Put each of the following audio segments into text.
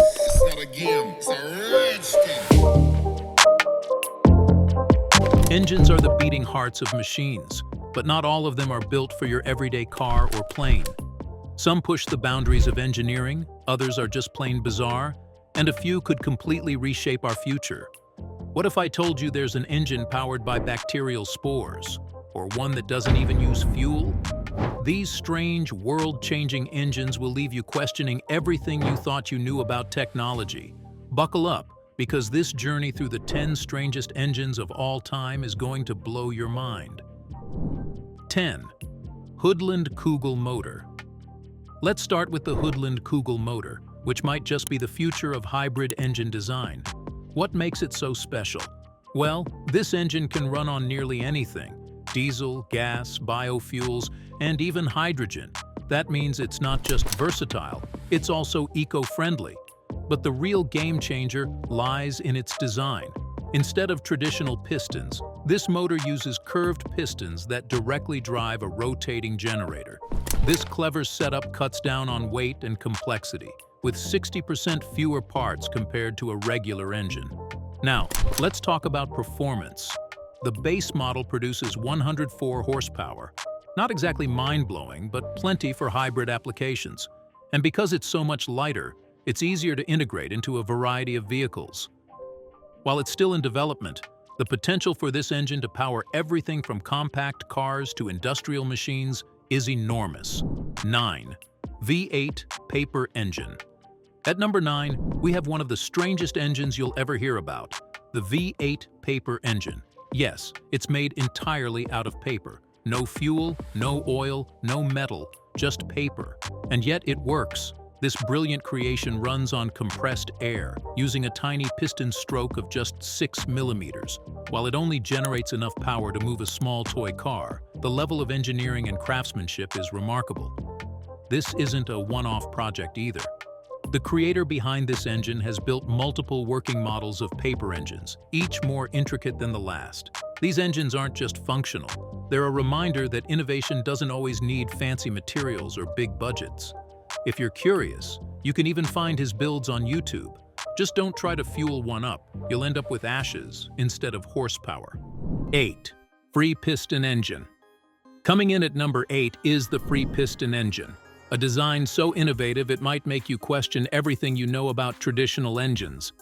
It's not a game, it's a rage thing. Engines are the beating hearts of machines, but not all of them are built for your everyday car or plane. Some push the boundaries of engineering, others are just plain bizarre, and a few could completely reshape our future. What if I told you there's an engine powered by bacterial spores, or one that doesn't even use fuel? These strange, world-changing engines will leave you questioning everything you thought you knew about technology. Buckle up, because this journey through the 10 strangest engines of all time is going to blow your mind. 10. Hoodland Kugel Motor. Let's start with the Hoodland Kugel motor, which might just be the future of hybrid engine design. What makes it so special? Well, this engine can run on nearly anything: diesel, gas, biofuels, and even hydrogen. That means it's not just versatile, it's also eco-friendly. But the real game changer lies in its design. Instead of traditional pistons, this motor uses curved pistons that directly drive a rotating generator. This clever setup cuts down on weight and complexity, with 60% fewer parts compared to a regular engine. Now, let's talk about performance. The base model produces 104 horsepower. Not exactly mind-blowing, but plenty for hybrid applications. And because it's so much lighter, it's easier to integrate into a variety of vehicles. While it's still in development, the potential for this engine to power everything from compact cars to industrial machines is enormous. 9. V8 Paper Engine. At number 9, we have one of the strangest engines you'll ever hear about, the V8 Paper Engine. Yes, it's made entirely out of paper. No fuel, no oil, no metal, just paper. And yet it works. This brilliant creation runs on compressed air, using a tiny piston stroke of just 6 millimeters. While it only generates enough power to move a small toy car, the level of engineering and craftsmanship is remarkable. This isn't a one-off project either. The creator behind this engine has built multiple working models of paper engines, each more intricate than the last. These engines aren't just functional. They're a reminder that innovation doesn't always need fancy materials or big budgets. If you're curious, you can even find his builds on YouTube. Just don't try to fuel one up. You'll end up with ashes instead of horsepower. 8. Free Piston Engine. Coming in at number 8 is the Free Piston Engine, a design so innovative it might make you question everything you know about traditional engines.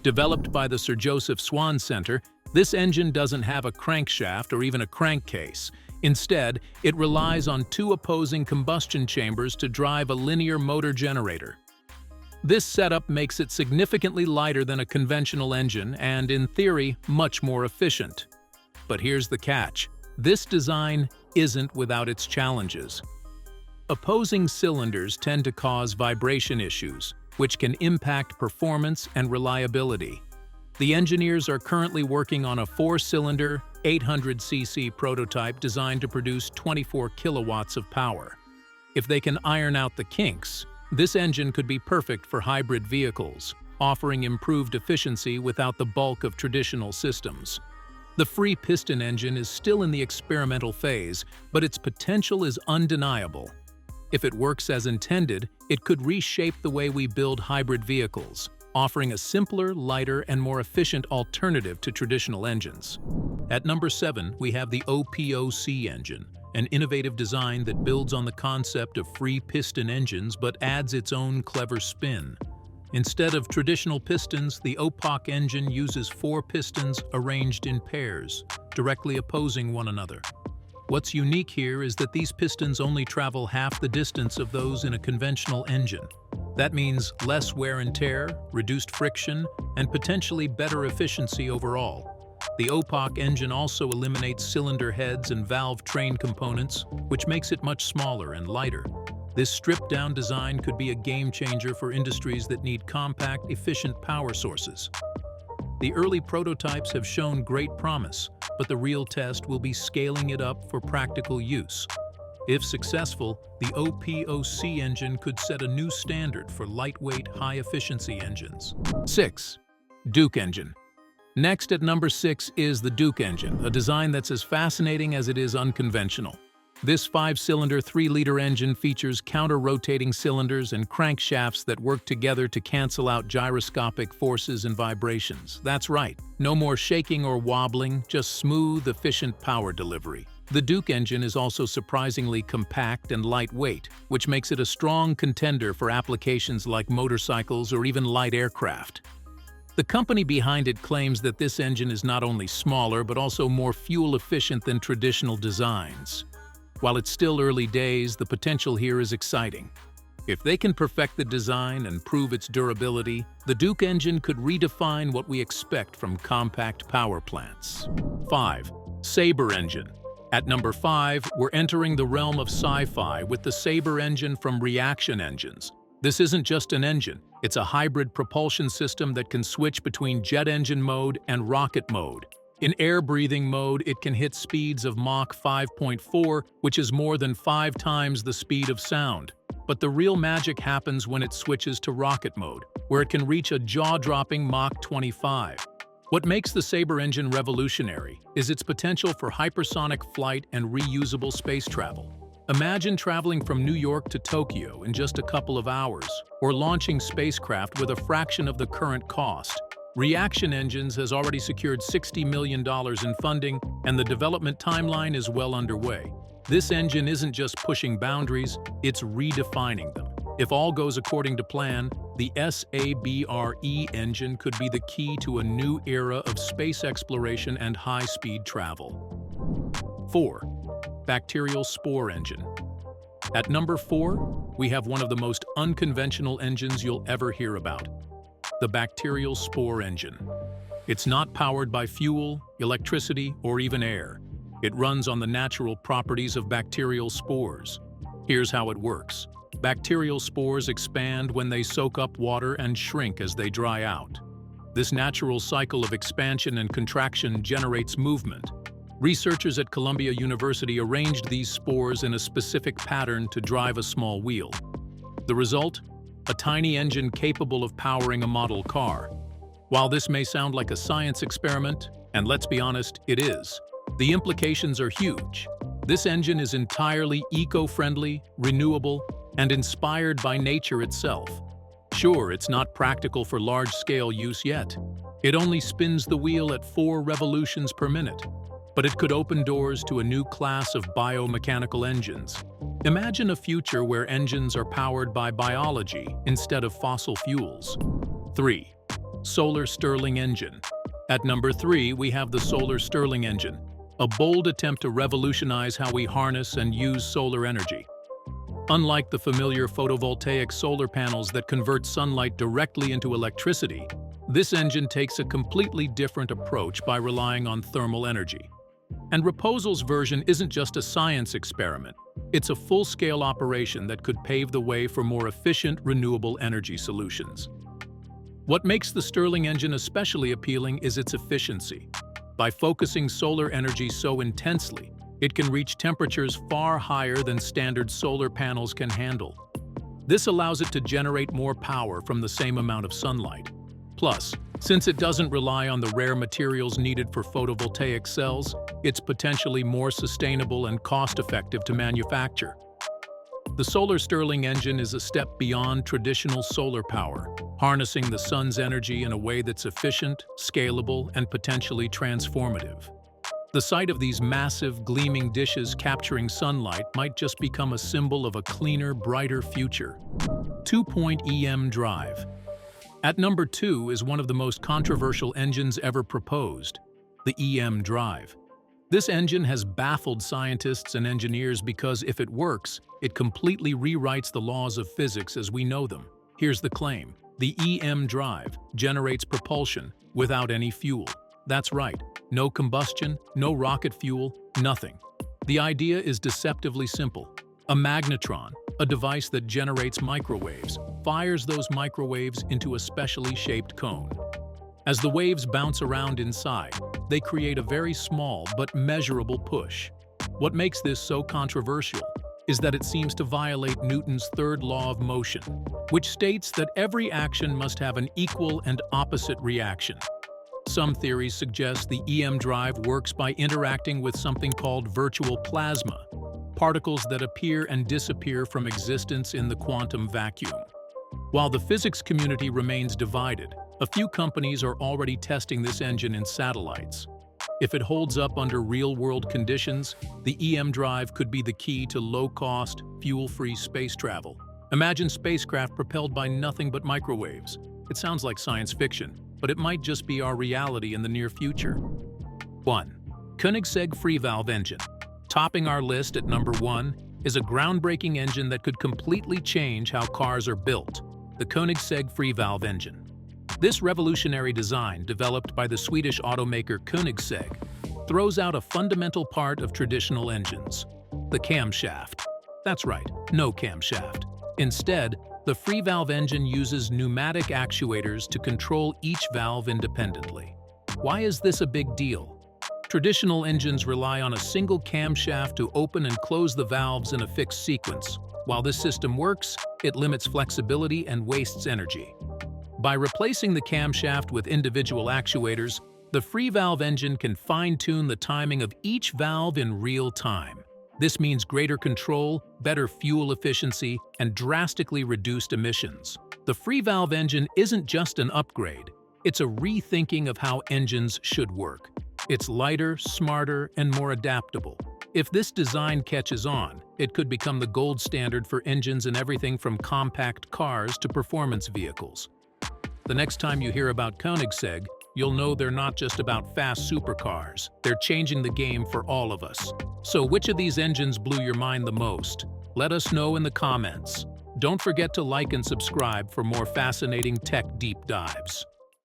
Developed by the Sir Joseph Swan Center, this engine doesn't have a crankshaft or even a crankcase. Instead, it relies on 2 opposing combustion chambers to drive a linear motor generator. This setup makes it significantly lighter than a conventional engine and, in theory, much more efficient. But here's the catch: this design isn't without its challenges. Opposing cylinders tend to cause vibration issues, which can impact performance and reliability. The engineers are currently working on a 4-cylinder, 800cc prototype designed to produce 24 kilowatts of power. If they can iron out the kinks, this engine could be perfect for hybrid vehicles, offering improved efficiency without the bulk of traditional systems. The Free Piston Engine is still in the experimental phase, but its potential is undeniable. If it works as intended, it could reshape the way we build hybrid vehicles, offering a simpler, lighter, and more efficient alternative to traditional engines. At number 7, we have the OPOC engine, an innovative design that builds on the concept of free piston engines but adds its own clever spin. Instead of traditional pistons, the OPOC engine uses 4 pistons arranged in pairs, directly opposing one another. What's unique here is that these pistons only travel half the distance of those in a conventional engine. That means less wear and tear, reduced friction, and potentially better efficiency overall. The OPOC engine also eliminates cylinder heads and valve train components, which makes it much smaller and lighter. This stripped-down design could be a game-changer for industries that need compact, efficient power sources. The early prototypes have shown great promise, but the real test will be scaling it up for practical use. If successful, the OPOC engine could set a new standard for lightweight, high-efficiency engines. 6. Duke Engine. Next at number 6 is the Duke Engine, a design that's as fascinating as it is unconventional. This 5-cylinder 3-liter engine features counter-rotating cylinders and crankshafts that work together to cancel out gyroscopic forces and vibrations. That's right, no more shaking or wobbling, just smooth, efficient power delivery. The Duke engine is also surprisingly compact and lightweight, which makes it a strong contender for applications like motorcycles or even light aircraft. The company behind it claims that this engine is not only smaller but also more fuel-efficient than traditional designs. While it's still early days, the potential here is exciting. If they can perfect the design and prove its durability, the Duke engine could redefine what we expect from compact power plants. 5. Sabre engine. At number 5, we're entering the realm of sci-fi with the Sabre engine from Reaction Engines. This isn't just an engine, it's a hybrid propulsion system that can switch between jet engine mode and rocket mode. In air-breathing mode, it can hit speeds of Mach 5.4, which is more than 5 times the speed of sound. But the real magic happens when it switches to rocket mode, where it can reach a jaw-dropping Mach 25. What makes the Sabre engine revolutionary is its potential for hypersonic flight and reusable space travel. Imagine traveling from New York to Tokyo in just a couple of hours, or launching spacecraft with a fraction of the current cost. Reaction Engines has already secured $60 million in funding, and the development timeline is well underway. This engine isn't just pushing boundaries, it's redefining them. If all goes according to plan, the SABRE engine could be the key to a new era of space exploration and high-speed travel. 4. Bacterial spore engine. At number 4, we have one of the most unconventional engines you'll ever hear about. The bacterial spore engine. It's not powered by fuel, electricity, or even air. It runs on the natural properties of bacterial spores. Here's how it works. Bacterial spores expand when they soak up water and shrink as they dry out. This natural cycle of expansion and contraction generates movement. Researchers at Columbia University arranged these spores in a specific pattern to drive a small wheel. The result? A tiny engine capable of powering a model car. While this may sound like a science experiment, and let's be honest, it is, the implications are huge. This engine is entirely eco-friendly, renewable, and inspired by nature itself. Sure, it's not practical for large-scale use yet. It only spins the wheel at 4 revolutions per minute. But it could open doors to a new class of biomechanical engines. Imagine a future where engines are powered by biology instead of fossil fuels. 3. Solar Stirling engine. At number 3, we have the Solar Stirling engine, a bold attempt to revolutionize how we harness and use solar energy. Unlike the familiar photovoltaic solar panels that convert sunlight directly into electricity, this engine takes a completely different approach by relying on thermal energy. And Raposel's version isn't just a science experiment, it's a full-scale operation that could pave the way for more efficient, renewable energy solutions. What makes the Stirling engine especially appealing is its efficiency. By focusing solar energy so intensely, it can reach temperatures far higher than standard solar panels can handle. This allows it to generate more power from the same amount of sunlight. Plus, since it doesn't rely on the rare materials needed for photovoltaic cells, it's potentially more sustainable and cost-effective to manufacture. The Solar Stirling engine is a step beyond traditional solar power, harnessing the sun's energy in a way that's efficient, scalable, and potentially transformative. The sight of these massive, gleaming dishes capturing sunlight might just become a symbol of a cleaner, brighter future. 2-point EM drive. At number 2 is one of the most controversial engines ever proposed, the EM drive. This engine has baffled scientists and engineers because if it works, it completely rewrites the laws of physics as we know them. Here's the claim. The EM drive generates propulsion without any fuel. That's right, no combustion, no rocket fuel, nothing. The idea is deceptively simple. A magnetron, a device that generates microwaves, fires those microwaves into a specially shaped cone. As the waves bounce around inside, they create a very small but measurable push. What makes this so controversial is that it seems to violate Newton's third law of motion, which states that every action must have an equal and opposite reaction. Some theories suggest the EM drive works by interacting with something called virtual plasma, particles that appear and disappear from existence in the quantum vacuum. While the physics community remains divided, a few companies are already testing this engine in satellites. If it holds up under real-world conditions, the EM drive could be the key to low-cost, fuel-free space travel. Imagine spacecraft propelled by nothing but microwaves. It sounds like science fiction, but it might just be our reality in the near future. 1. Koenigsegg Free Valve Engine. Topping our list at number 1 is a groundbreaking engine that could completely change how cars are built, the Koenigsegg Free Valve Engine. This revolutionary design, developed by the Swedish automaker Koenigsegg, throws out a fundamental part of traditional engines, the camshaft. That's right, no camshaft. Instead, the free valve engine uses pneumatic actuators to control each valve independently. Why is this a big deal? Traditional engines rely on a single camshaft to open and close the valves in a fixed sequence. While this system works, it limits flexibility and wastes energy. By replacing the camshaft with individual actuators, the free valve engine can fine-tune the timing of each valve in real time. This means greater control, better fuel efficiency, and drastically reduced emissions. The free valve engine isn't just an upgrade, it's a rethinking of how engines should work. It's lighter, smarter, and more adaptable. If this design catches on, it could become the gold standard for engines in everything from compact cars to performance vehicles. The next time you hear about Koenigsegg, you'll know they're not just about fast supercars. They're changing the game for all of us. So which of these engines blew your mind the most? Let us know in the comments. Don't forget to like and subscribe for more fascinating tech deep dives.